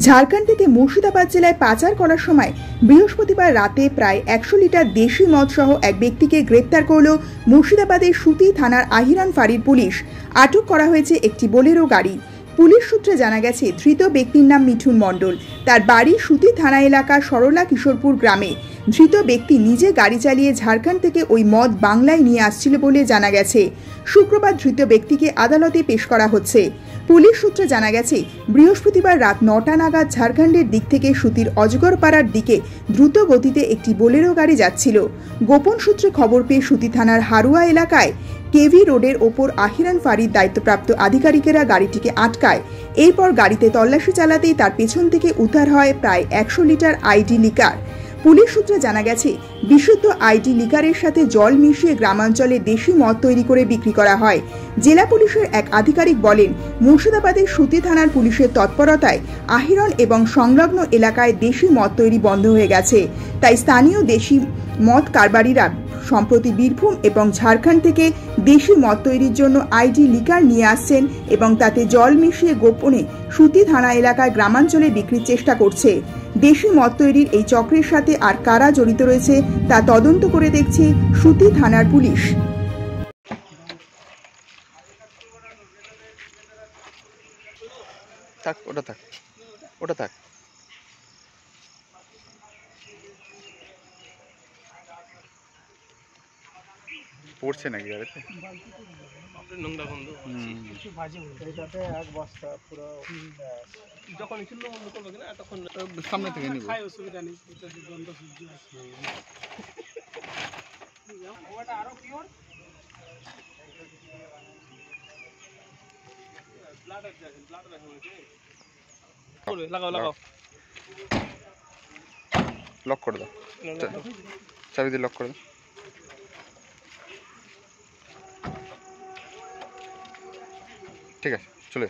ঝাড়খণ্ড থেকে মুর্শিদাবাদ জেলায় পাচার করার সময় বৃহস্পতিবার রাতে প্রায় 100 লিটার দেশি মদ সহ এক ব্যক্তিকে গ্রেপ্তার করল মুর্শিদাবাদের সুতি থানার আহিরান ফাঁড়ির পুলিশ। আটক করা হয়েছে একটি বোলেরো গাড়ি। পুলিশ সূত্রে জানা গেছে, ধৃত ব্যক্তির নাম মিঠুন মণ্ডল। তার বাড়ি সুতি থানা এলাকার সরলা কিশোরপুর গ্রামে। ধৃত ব্যক্তি নিজে গাড়ি চালিয়ে ঝাড়খণ্ড থেকে ওই মদ বাংলায় নিয়ে আসছিল বলে জানা গেছে। শুক্রবার ধৃত ব্যক্তিকে আদালতে পেশ করা হচ্ছে। পুলিশ সূত্রে জানা গেছে, বৃহস্পতিবার রাত 9টা নাগাদ ঝাড়খণ্ডের দিক থেকে সুতির অজগরপাড়ার দিকে দ্রুত গতিতে একটি বোলেরো গাড়ি যাচ্ছিল। গোপন সূত্রে খবর পেয়ে সুতি থানার হারুয়া এলাকায় কেভি রোডের ওপর আহিরান ফাঁড়ির দায়িত্বপ্রাপ্ত আধিকারিকেরা গাড়িটিকে আটকায়। এরপর গাড়িতে তল্লাশি চালাতেই তার পেছন থেকে উদ্ধার হয় প্রায় 100 লিটার আইডি লিকার। পুলিশ সূত্রে জানা গেছে, বিশুদ্ধ আইডি লিকারের সাথে জল মিশিয়ে গ্রামাঞ্চলে দেশি মদ তৈরি করে বিক্রি করা হয়। জেলা পুলিশের এক আধিকারিক বলেন, মুর্শিদাবাদের সুতি থানার পুলিশের তৎপরতায় আহিরন এবং সংলগ্ন এলাকায় দেশি মদ তৈরি বন্ধ হয়ে গেছে। তাই স্থানীয় দেশি মদ কারবারিরা সম্প্রতি বীরভূম এবং ঝাড়খণ্ড থেকে দেশি মদ তৈরির জন্য আইডি লিকার নিয়ে আসছেন এবং তাতে জল মিশিয়ে গোপনে সুতি থানা এলাকায় গ্রামাঞ্চলে বিক্রির চেষ্টা করছে। দেশি মদ তৈরির এই চক্রের সাথে আর কারা জড়িত রয়েছে তা তদন্ত করে দেখছে সুতি থানার পুলিশ। ওটা থাক। পড়ছে নাকি গাড়িতে? নোংরা বন্ধু এটাতে এক বস্তা পুরো যখন ছিল বন্ধ করবে কিনা তখন সামনে থেকে নিব। খাই, অসুবিধা নেই। এটা গন্ধ সহ্য আছে। ওটা আরো পিওর ব্লাডার যাচ্ছে, ব্লাডার রাখা হয়েছে। লাগাও লক করে দাও, চাবি দিয়ে লক করে দাও। ঠিক আছে, চলে